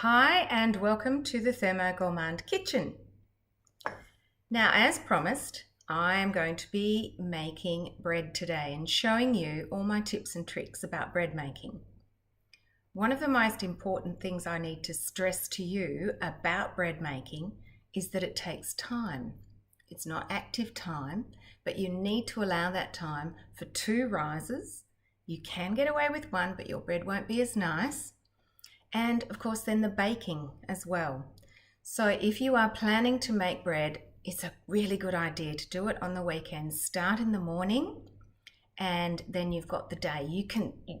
Hi and welcome to the Thermo Gourmand Kitchen. Now, as promised, I am going to be making bread today and showing you all my tips and tricks about bread making. One of the most important things I need to stress to you about bread making is that it takes time. It's not active time, but you need to allow that time for 2 rises. You can get away with 1, but your bread won't be as nice. And of course then the baking as well. So if you are planning to make bread, it's a really good idea to do it on the weekends. Start in the morning and then you've got the day. You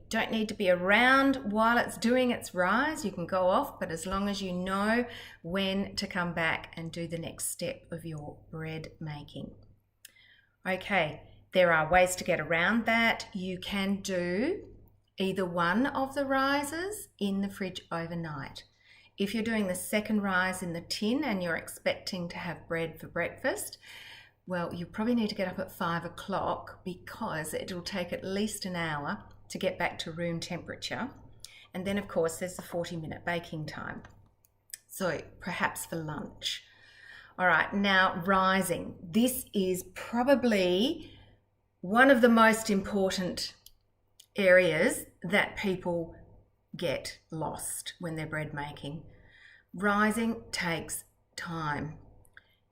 don't need to be around while it's doing its rise. You can go off, but as long as you know when to come back and do the next step of your bread making. Okay, there are ways to get around that. You can do either one of the rises in the fridge overnight. If you're doing the second rise in the tin and you're expecting to have bread for breakfast, well, you probably need to get up at 5 o'clock because it'll take at least an hour to get back to room temperature. And then of course there's the 40-minute baking time. So perhaps for lunch. All right, now rising. This is probably one of the most important areas that people get lost when they're bread making. Rising takes time.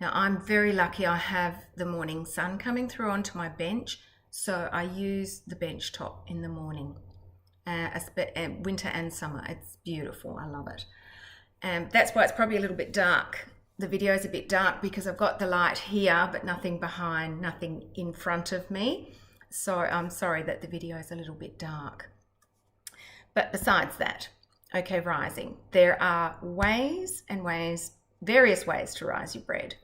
Now I'm very lucky I have the morning sun coming through onto my bench, so I use the bench top in the morning, winter and summer. It's beautiful, I love it. That's why it's probably a little bit dark. The video is a bit dark because I've got the light here but nothing behind, nothing in front of me. So I'm sorry that the video is a little bit dark. But besides that, okay, rising. There are ways and ways, various ways to rise your bread.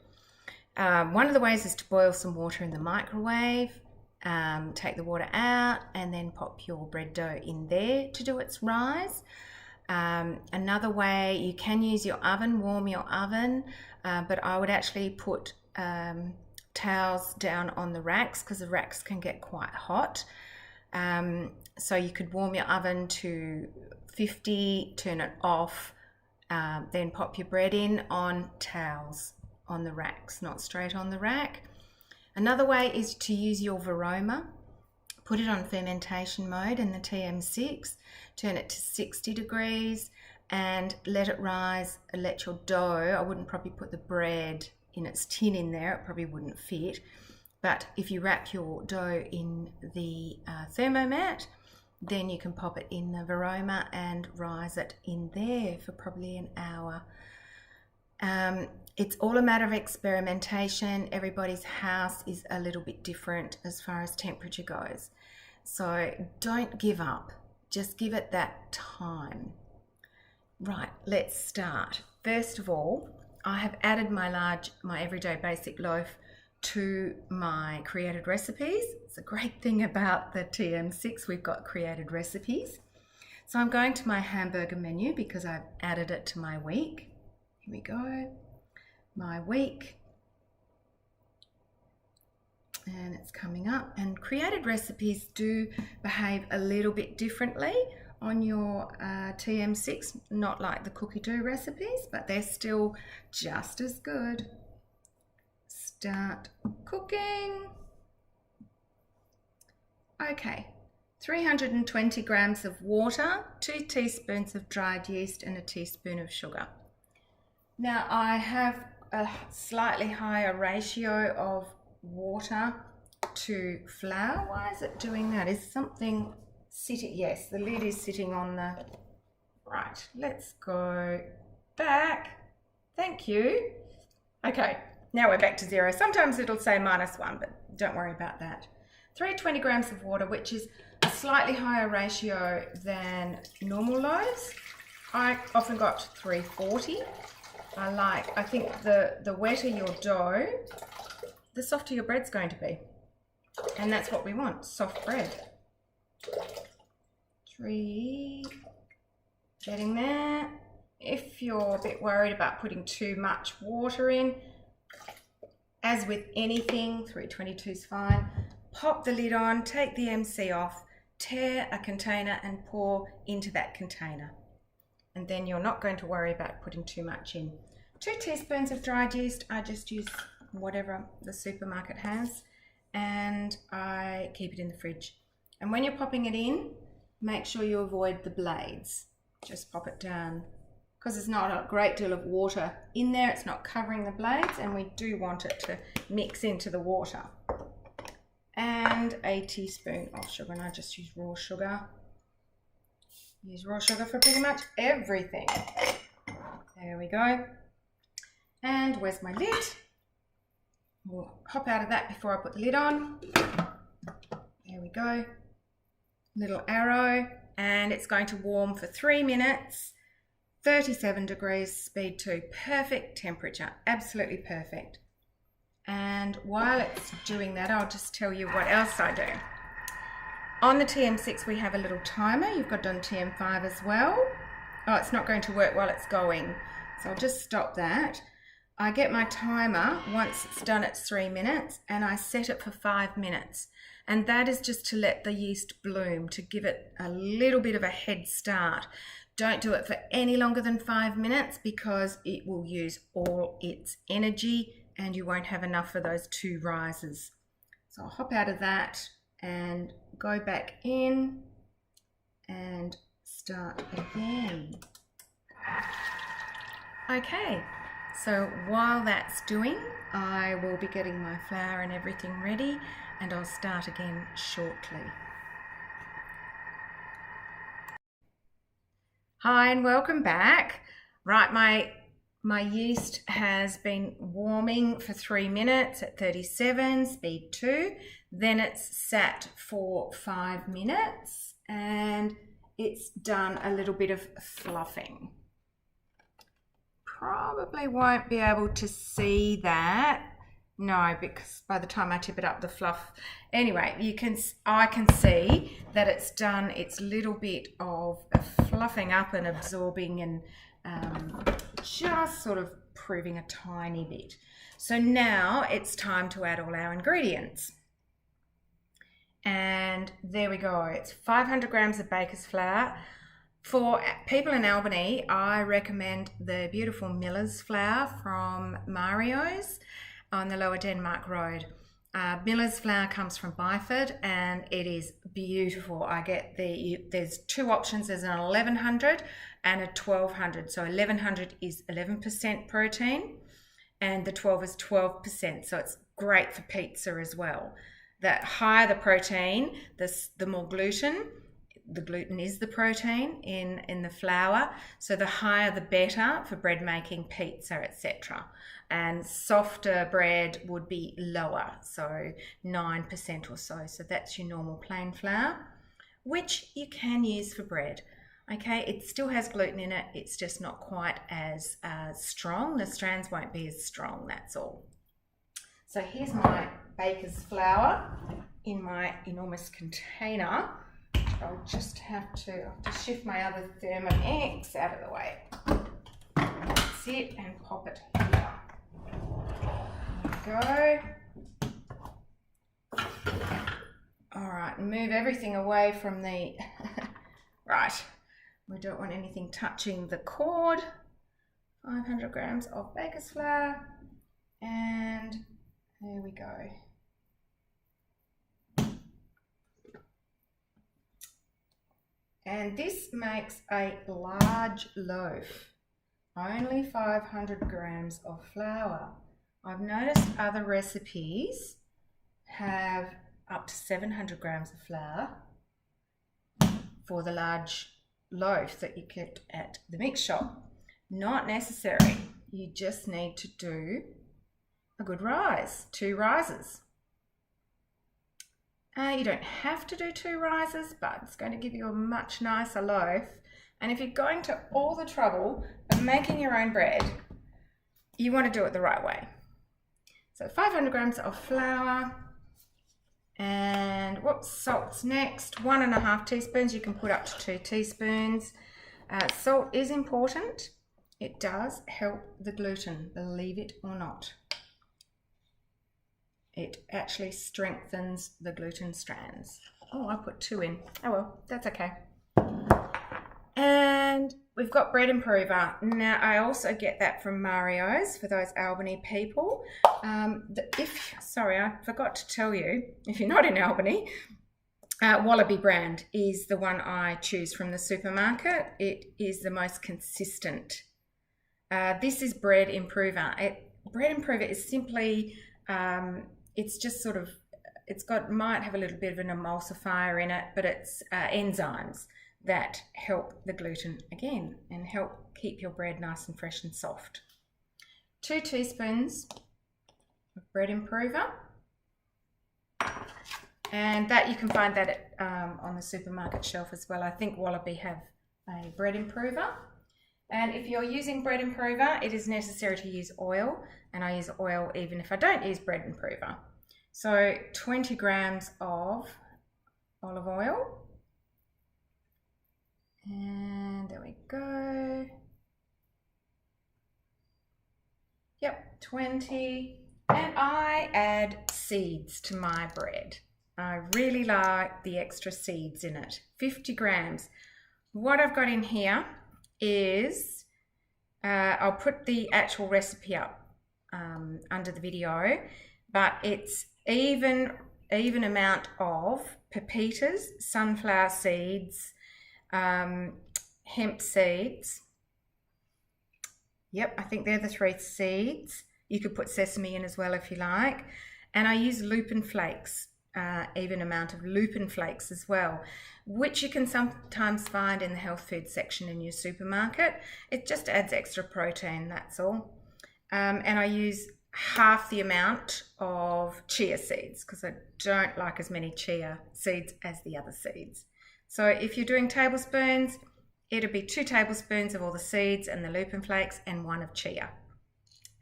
One of the ways is to boil some water in the microwave, take the water out and then pop your bread dough in there to do its rise. Another way, you can use your oven, warm your oven, but I would actually put towels down on the racks because the racks can get quite hot. So you could warm your oven to 50, turn it off, then pop your bread in on towels on the racks, not straight on the rack. Another way is to use your Varoma. Put it on fermentation mode in the TM6, turn it to 60 degrees and let it rise, let your dough, I wouldn't probably put the bread in its tin in there, it probably wouldn't fit. But if you wrap your dough in the Thermomat, then you can pop it in the Varoma and rise it in there for probably an hour. It's all a matter of experimentation. Everybody's house is a little bit different as far as temperature goes. So don't give up, just give it that time. Right, let's start. First of all, I have added my everyday basic loaf to my created recipes. It's a great thing about the TM6, we've got created recipes. So I'm going to my hamburger menu because I've added it to my week. Here we go, my week. And it's coming up, and created recipes do behave a little bit differently on your TM6, not like the cookie dough recipes, but they're still just as good. Start cooking. Okay, 320 grams of water, 2 teaspoons of dried yeast and a teaspoon of sugar. Now I have a slightly higher ratio of water to flour. Why is it doing that? Is something sitting? Yes, the lid is sitting on the right. Let's go back. Thank you. Okay, now we're back to 0. Sometimes it'll say -1, but don't worry about that. 320 grams of water, which is a slightly higher ratio than normal loaves. I often got 340. I think the wetter your dough, the softer your bread's going to be. And that's what we want, soft bread. 3, getting there. If you're a bit worried about putting too much water in, as with anything, 322 is fine. Pop the lid on, take the MC off, tear a container and pour into that container. and then you're not going to worry about putting too much in. 2 teaspoons of dried yeast. I just use whatever the supermarket has, and I keep it in the fridge. And when you're popping it in, make sure you avoid the blades. Just pop it down, because there's not a great deal of water in there. It's not covering the blades, and we do want it to mix into the water. And a teaspoon of sugar, and I just use raw sugar. Use raw sugar for pretty much everything. There we go. And where's my lid? We'll hop out of that before I put the lid on. There we go. Little arrow, and it's going to warm for 3 minutes. 37 degrees, speed 2, perfect temperature, absolutely perfect. And while it's doing that, I'll just tell you what else I do. On the TM6 we have a little timer. You've got it on TM5 as well. Oh, it's not going to work while it's going, so I'll just stop that. I get my timer once it's done at 3 minutes, and I set it for 5 minutes. And that is just to let the yeast bloom, to give it a little bit of a head start. Don't do it for any longer than 5 minutes, because it will use all its energy and you won't have enough for those 2 rises. So I'll hop out of that and go back in and start again. Okay, so while that's doing, I will be getting my flour and everything ready, and I'll start again shortly. Hi and welcome back. Right, my yeast has been warming for 3 minutes at 37, speed 2. Then it's sat for 5 minutes and it's done a little bit of fluffing. Probably won't be able to see that. No, because by the time I tip it up, the fluff. Anyway, I can see that it's done its little bit of fluffing up and absorbing and just sort of proving a tiny bit. So now it's time to add all our ingredients. And there we go. It's 500 grams of baker's flour. For people in Albany, I recommend the beautiful Miller's flour from Mario's on the Lower Denmark Road. Miller's flour comes from Byford and it is beautiful. I get there's 2 options. There's an 1100 and a 1200. So 1100 is 11% protein and the 12 is 12%. So it's great for pizza as well. The higher the protein, the more gluten. The gluten is the protein in the flour, so the higher the better for bread making, pizza, etc. And softer bread would be lower, so 9% or so. So that's your normal plain flour, which you can use for bread. Okay, it still has gluten in it, it's just not quite as strong. The strands won't be as strong, that's all. So here's my baker's flour in my enormous container. I'll just have to shift my other Thermomix out of the way. That's it, and pop it here. There we go. All right, move everything away from the... Right, we don't want anything touching the cord. 500 grams of baker's flour, and there we go. And this makes a large loaf, only 500 grams of flour. I've noticed other recipes have up to 700 grams of flour for the large loaf that you get at the mix shop. Not necessary. You just need to do a good rise, 2 rises. You don't have to do 2 rises, but it's going to give you a much nicer loaf. And if you're going to all the trouble of making your own bread, you want to do it the right way. So 500 grams of flour, and salt's next. 1.5 teaspoons. You can put up to 2 teaspoons. Salt is important. It does help the gluten, believe it or not. It actually strengthens the gluten strands. Oh, I put 2 in. Oh well, that's okay. And we've got bread improver. Now, I also get that from Mario's for those Albany people. Sorry, I forgot to tell you, if you're not in Albany, Wallaby brand is the one I choose from the supermarket. It is the most consistent. This is bread improver. Bread improver is simply, it's just sort of, might have a little bit of an emulsifier in it, but it's enzymes that help the gluten again and help keep your bread nice and fresh and soft. 2 teaspoons of bread improver, and that you can find that on the supermarket shelf as well. I think Wallaby have a bread improver, and if you're using bread improver, it is necessary to use oil, and I use oil even if I don't use bread improver. So 20 grams of olive oil. And there we go. Yep, 20. And I add seeds to my bread. I really like the extra seeds in it. 50 grams. What I've got in here is, I'll put the actual recipe up under the video, but it's even amount of pepitas, sunflower seeds, hemp seeds. Yep, I think they're the 3 seeds. You could put sesame in as well if you like. And I use lupin flakes, even amount of lupin flakes as well, which you can sometimes find in the health food section in your supermarket. It just adds extra protein, that's all. And I use half the amount of chia seeds because I don't like as many chia seeds as the other seeds. So if you're doing tablespoons, it'll be 2 tablespoons of all the seeds and the lupin flakes and 1 of chia.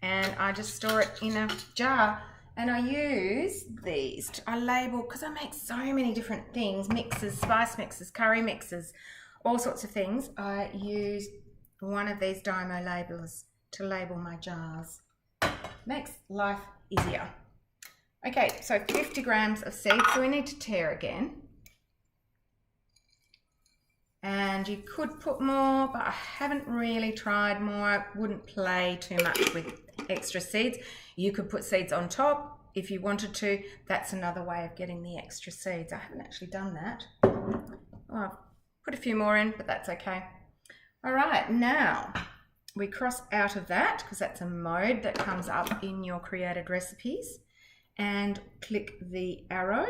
And I just store it in a jar, and I use these. I label, because I make so many different things, mixes, spice mixes, curry mixes, all sorts of things. I use one of these Dymo labelers to label my jars. Makes life easier. Okay, so 50 grams of seeds, so we need to tear again. And you could put more, but I haven't really tried more. I wouldn't play too much with extra seeds. You could put seeds on top if you wanted to. That's another way of getting the extra seeds. I haven't actually done that. Oh, I've put a few more in, but that's okay. All right, now we cross out of that because that's a mode that comes up in your created recipes, and click the arrow.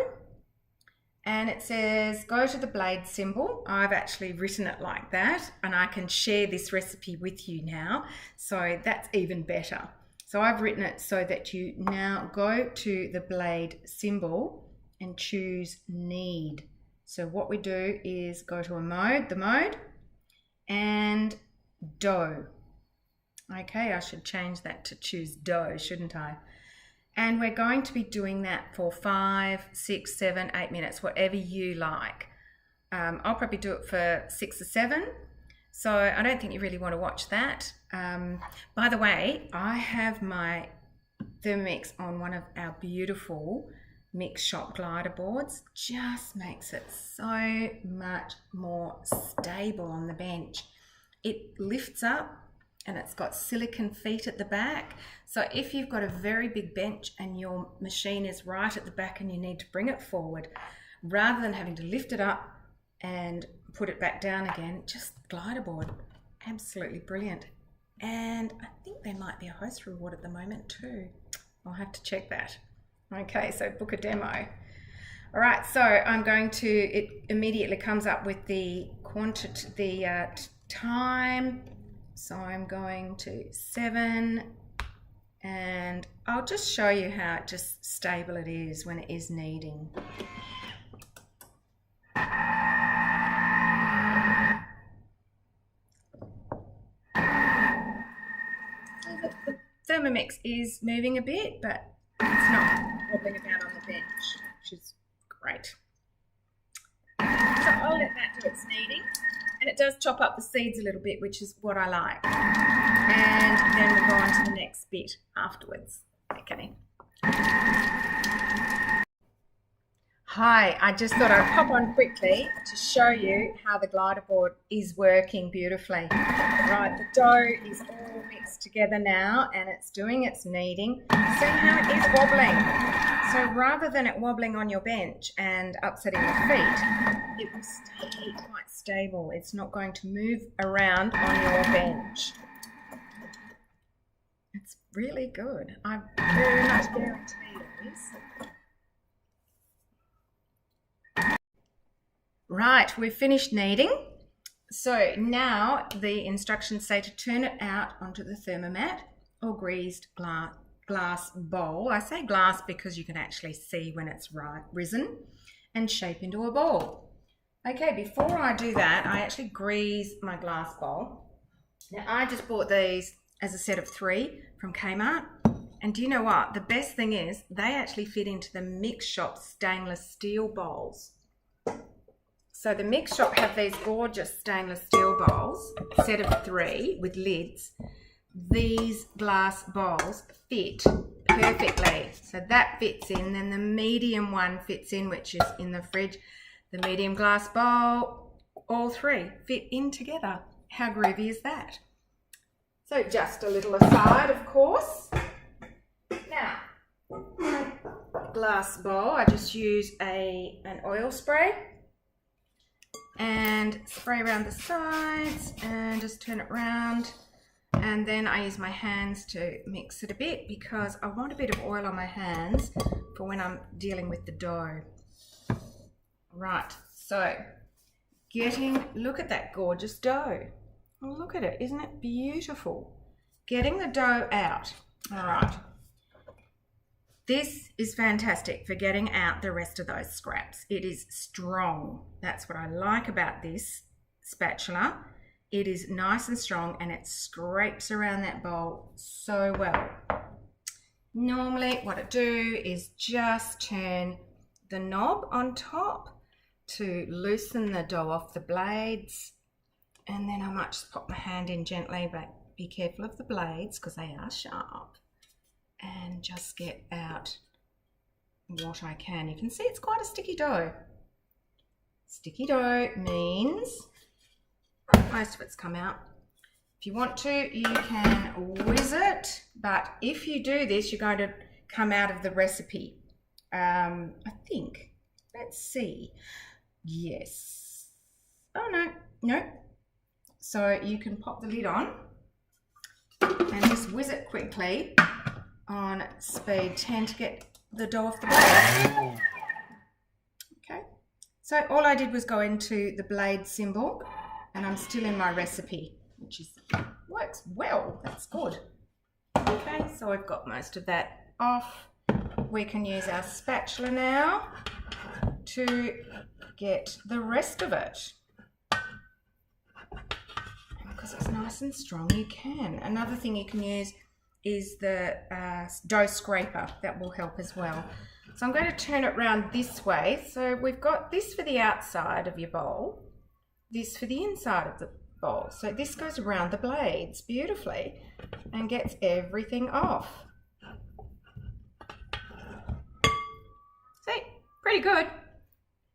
And it says, go to the blade symbol. I've actually written it like that, and I can share this recipe with you now. So that's even better. So I've written it so that you now go to the blade symbol and choose knead. So what we do is go to the mode, and dough. Okay, I should change that to choose dough, shouldn't I? And we're going to be doing that for 5, 6, 7, 8 minutes, whatever you like. I'll probably do it for 6 or 7. So I don't think you really want to watch that. By the way, I have my Thermomix on one of our beautiful Mix Shop glider boards. Just makes it so much more stable on the bench. It lifts up, and it's got silicone feet at the back. So if you've got a very big bench and your machine is right at the back and you need to bring it forward, rather than having to lift it up and put it back down again, just glider board. Absolutely brilliant. And I think there might be a host reward at the moment too. I'll have to check that. Okay, so book a demo. All right, so I'm going to, it immediately comes up with the quantity, the time. So I'm going to 7, and I'll just show you how just stable it is when it is kneading. The Thermomix is moving a bit, but it's not wobbling about on the bench, which is great. So I'll let that do its kneading. And it does chop up the seeds a little bit, which is what I like. And then we'll go on to the next bit afterwards. Okay. Hi, I just thought I'd pop on quickly to show you how the glider board is working beautifully. Right, the dough is all mixed together now and it's doing its kneading. See how it is wobbling? So rather than it wobbling on your bench and upsetting your feet, it will stay quite stable. It's not going to move around on your bench. It's really good. I very much guarantee it is. Right, we've finished kneading. So now the instructions say to turn it out onto the thermomat or greased glass bowl. I say glass because you can actually see when it's risen, and shape into a ball. Okay, before I do that, I actually grease my glass bowl. Now I just bought these as a set of 3 from Kmart. And do you know what? The best thing is they actually fit into the Mix Shop stainless steel bowls. So the Mix Shop have these gorgeous stainless steel bowls, a set of 3 with lids. These glass bowls fit perfectly. So that fits in, then the medium one fits in, which is in the fridge. The medium glass bowl, all 3 fit in together. How groovy is that? So just a little aside, of course. Now, my glass bowl, I just use an oil spray and spray around the sides and just turn it around, and then I use my hands to mix it a bit because I want a bit of oil on my hands for when I'm dealing with the dough. Right, so look at that gorgeous dough. Oh, look at it, isn't it beautiful? Getting the dough out. All right. This is fantastic for getting out the rest of those scraps. It is strong. That's what I like about this spatula. It is nice and strong and it scrapes around that bowl so well. Normally what I do is just turn the knob on top to loosen the dough off the blades, and then I might just pop my hand in gently, but be careful of the blades because they are sharp, and just get out what I can. You can see it's quite a sticky dough. Sticky dough means most of it's come out. If you want to, you can whiz it, but if you do this, you're going to come out of the recipe. I think, let's see. Yes. Oh, no. So you can pop the lid on and just whiz it quickly on speed 10 to get the dough off the blade. Okay, so all I did was go into the blade symbol and I'm still in my recipe, which works well. That's good. Okay, so I've got most of that off. We can use our spatula now to get the rest of it. Because it's nice and strong, you can. Another thing you can use is the dough scraper. That will help as well. So I'm going to turn it around this way. So we've got this for the outside of your bowl, this for the inside of the bowl. So this goes around the blades beautifully and gets everything off. See, pretty good.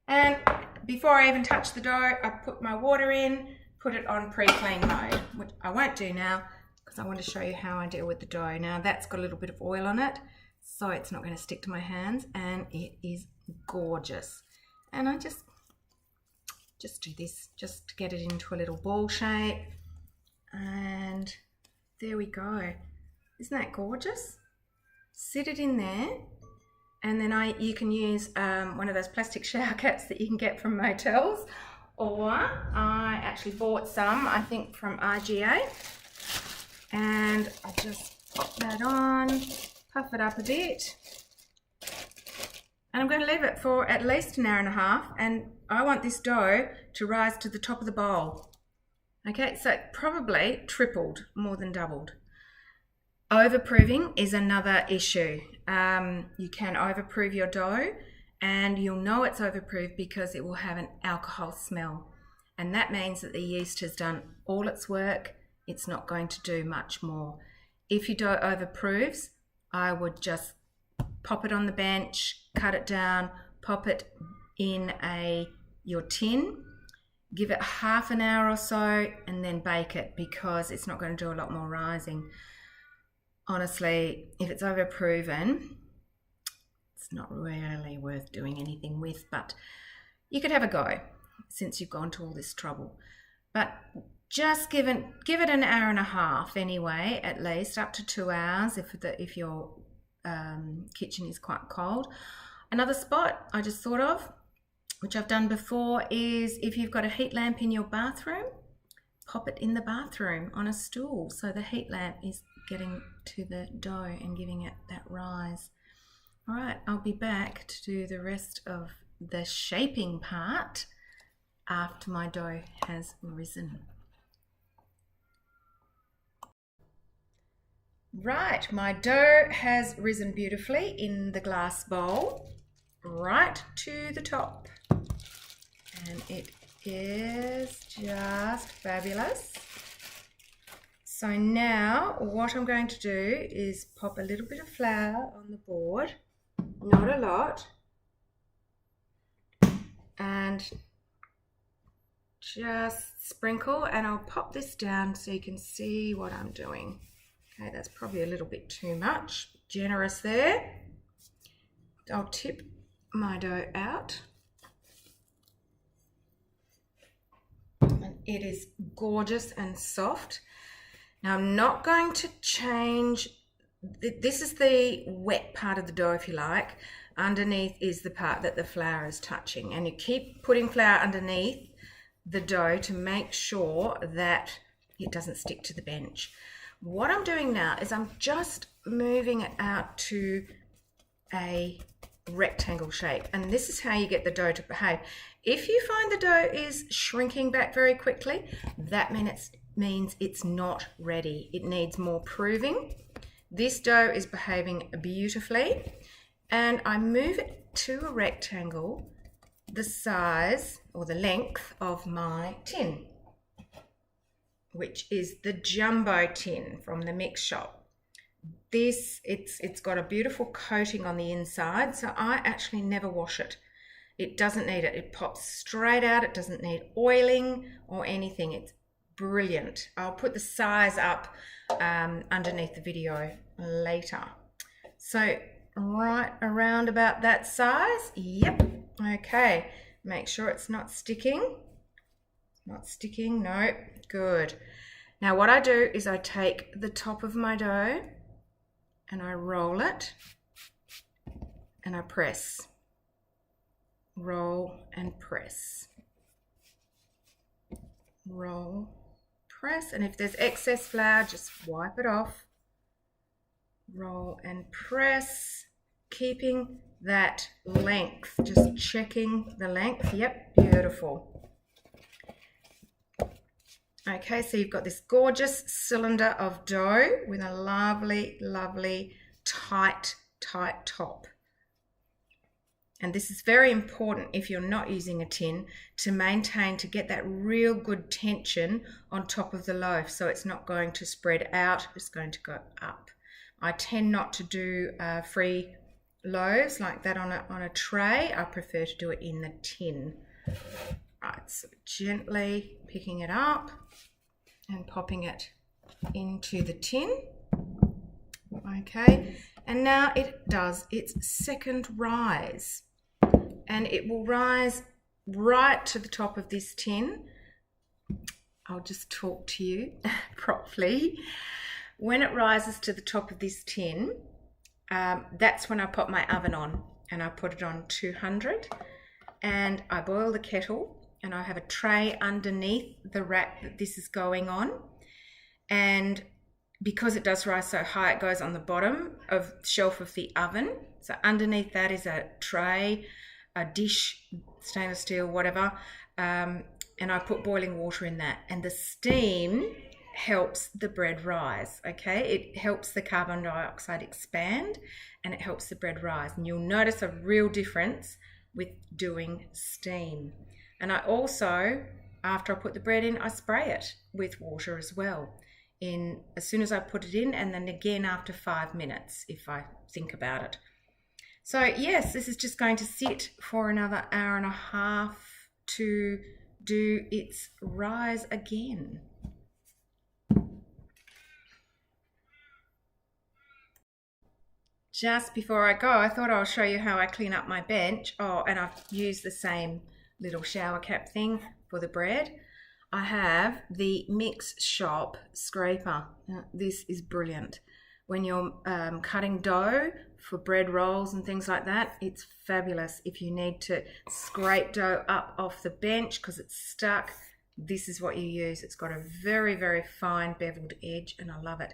And before I even touch the dough, I put my water in, put it on pre-clean mode, which I won't do now because I want to show you how I deal with the dough. Now that's got a little bit of oil on it, so it's not going to stick to my hands, and it is gorgeous. And I just do this just to get it into a little ball shape, and there we go. Isn't that gorgeous? Sit it in there, and then you can use one of those plastic shower caps that you can get from motels, or I actually bought some, I think from RGA, and I just pop that on, puff it up a bit, and I'm going to leave it for at least an hour and a half, and I want this dough to rise to the top of the bowl. Okay, so it probably tripled, more than doubled. Overproofing is another issue. You can overproof your dough, and you'll know it's overproofed because it will have an alcohol smell, and that means that the yeast has done all its work. It's not going to do much more. If your dough overproofs, I would just pop it on the bench, cut it down, pop it in your tin, give it half an hour or so, and then bake it, because it's not going to do a lot more rising. Honestly, if it's overproven, it's not really worth doing anything with, but you could have a go since you've gone to all this trouble. But just give it an hour and a half anyway, at least up to 2 hours if your kitchen is quite cold. Another spot I just thought of, which I've done before, is if you've got a heat lamp in your bathroom, pop it in the bathroom on a stool, so the heat lamp is getting to the dough and giving it that rise. All right, I'll be back to do the rest of the shaping part after my dough has risen. Right, my dough has risen beautifully in the glass bowl, right to the top, and it is just fabulous. So now what I'm going to do is pop a little bit of flour on the board, not a lot, and just sprinkle, and I'll pop this down so you can see what I'm doing. Okay, that's probably a little bit too much, generous there. I'll tip my dough out. And it is gorgeous and soft. Now I'm not going to change, this is the wet part of the dough, if you like. Underneath is the part that the flour is touching, and you keep putting flour underneath the dough to make sure that it doesn't stick to the bench. What I'm doing now is I'm just moving it out to a rectangle shape, and this is how you get the dough to behave. If you find the dough is shrinking back very quickly, that means it's not ready. It needs more proving. This dough is behaving beautifully, and I move it to a rectangle the size or the length of my tin, which is the jumbo tin from the mix shop. It's got a beautiful coating on the inside, so I actually never wash it. It doesn't need it. It pops straight out. It doesn't need oiling or anything. It's brilliant. I'll put the size up underneath the video later. So right around about that size. Yep. Okay. Make sure it's not sticking. Not sticking. No. Good. Now what I do is I take the top of my dough and I roll it and I press. Roll and press. Roll, press, and if there's excess flour, just wipe it off. Roll and press, keeping that length, just checking the length. Yep, beautiful. Okay, so you've got this gorgeous cylinder of dough with a lovely, lovely tight top. And this is very important if you're not using a tin, to get that real good tension on top of the loaf, so it's not going to spread out, it's going to go up. I tend not to do free loaves like that on a tray. I prefer to do it in the tin. Right, so gently picking it up and popping it into the tin. Okay, and now it does its second rise, and it will rise right to the top of this tin. I'll just talk to you properly. When it rises to the top of this tin, that's when I put my oven on, and I put it on 200, and I boil the kettle, and I have a tray underneath the rack that this is going on, and because it does rise so high, it goes on the bottom of shelf of the oven. So underneath that is a tray, a dish, stainless steel, whatever, and I put boiling water in that, and the steam helps the bread rise. Okay, it helps the carbon dioxide expand, and it helps the bread rise, and you'll notice a real difference with doing steam. And I also, after I put the bread in, I spray it with water as well, as soon as I put it in, and then again after 5 minutes if I think about it. So yes, this is just going to sit for another hour and a half to do its rise again. Just before I go, I thought I'll show you how I clean up my bench. Oh, and I've used the same little shower cap thing for the bread. I have the Mix Shop scraper. Now, this is brilliant. When you're cutting dough for bread rolls and things like that, it's fabulous. If you need to scrape dough up off the bench because it's stuck, this is what you use. It's got a very, very fine beveled edge and I love it.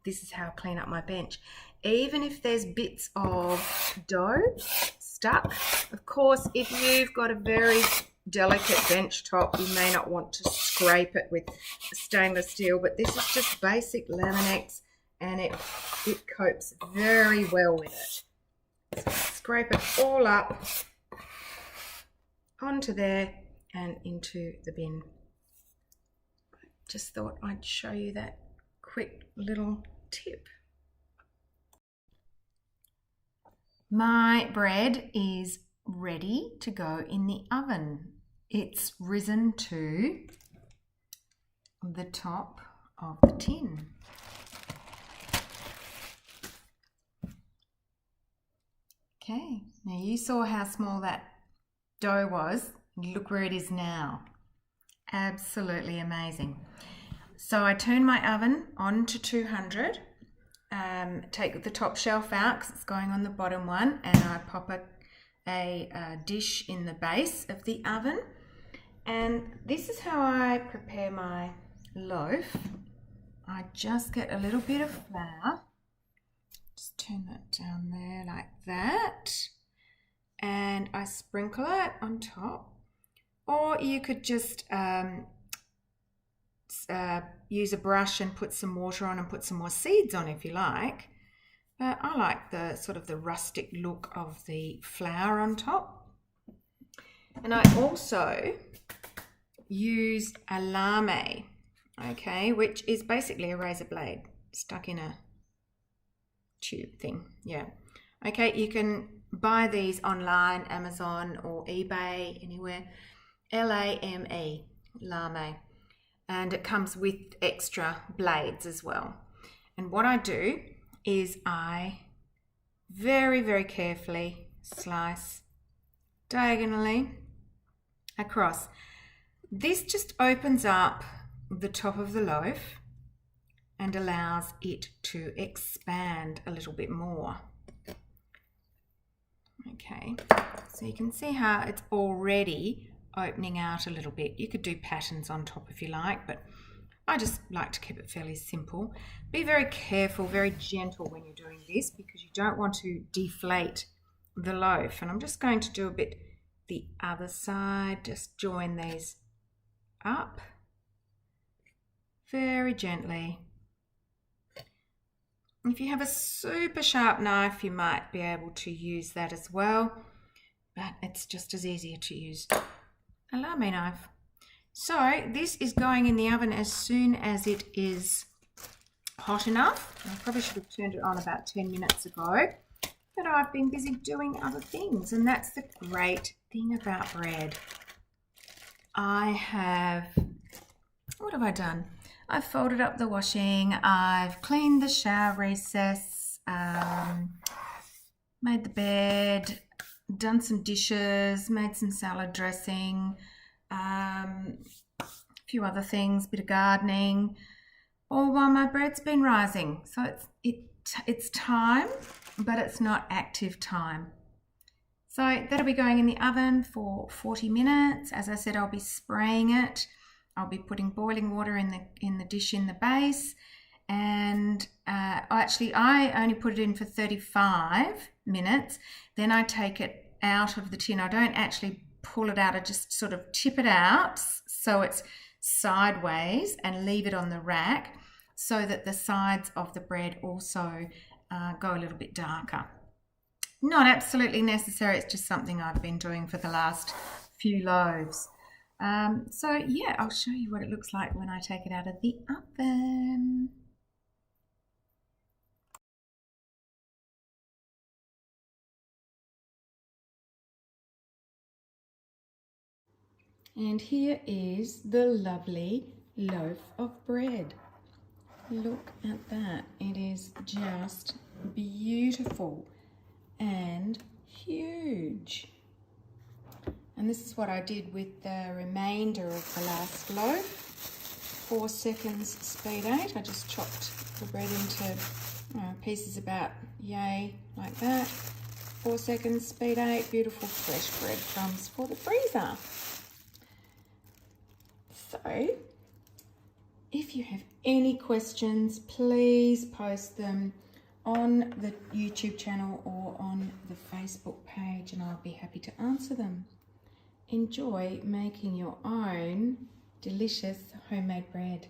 This is how I clean up my bench. Even if there's bits of dough stuck, of course, if you've got a very delicate bench top, you may not want to scrape it with stainless steel, but this is just basic Laminex and it copes very well with it. So scrape it all up onto there and into the bin. Just thought I'd show you that quick little tip. My bread is ready to go in the oven. It's risen to the top of the tin. Okay, now you saw how small that dough was. Look where it is now. Absolutely amazing. So I turn my oven on to 200, take the top shelf out because it's going on the bottom one, and I pop a dish in the base of the oven. And this is how I prepare my loaf. I just get a little bit of flour, just turn that down there like that, and I sprinkle it on top. Or you could just use a brush and put some water on and put some more seeds on if you like. But I like the sort of the rustic look of the flour on top. And I also use a lame, okay, which is basically a razor blade stuck in a tube thing. Yeah. Okay, you can buy these online, Amazon or eBay, anywhere. Lame, lame. And it comes with extra blades as well. And what I do is I very, very carefully slice diagonally across. This just opens up the top of the loaf and allows it to expand a little bit more. Okay, so you can see how it's already opening out a little bit. You could do patterns on top if you like, but I just like to keep it fairly simple. Be very careful, very gentle when you're doing this because you don't want to deflate the loaf. And I'm just going to do a bit the other side, just join these up very gently. If you have a super sharp knife, you might be able to use that as well, but it's just as easier to use a lame knife. So this is going in the oven as soon as it is hot enough. I probably should have turned it on about 10 minutes ago, but I've been busy doing other things, and that's the great thing about bread. What have I done? I've folded up the washing, I've cleaned the shower recess, made the bed, done some dishes, made some salad dressing, a few other things, bit of gardening, all while my bread's been rising. So it's time, but it's not active time. So that'll be going in the oven for 40 minutes. As I said, I'll be spraying it. I'll be putting boiling water in the dish in the base, and I only put it in for 35 minutes. Then I take it out of the tin. I don't actually pull it out. I just sort of tip it out so it's sideways and leave it on the rack so that the sides of the bread also go a little bit darker. Not absolutely necessary. It's just something I've been doing for the last few loaves. So yeah, I'll show you what it looks like when I take it out of the oven. And here is the lovely loaf of bread. Look at that. It is just beautiful and huge. And this is what I did with the remainder of the last loaf. 4 seconds speed 8. I just chopped the bread into pieces about yay like that. 4 seconds speed 8. Beautiful fresh breadcrumbs for the freezer. So, if you have any questions, please post them on the YouTube channel or on the Facebook page, and I'll be happy to answer them. Enjoy making your own delicious homemade bread.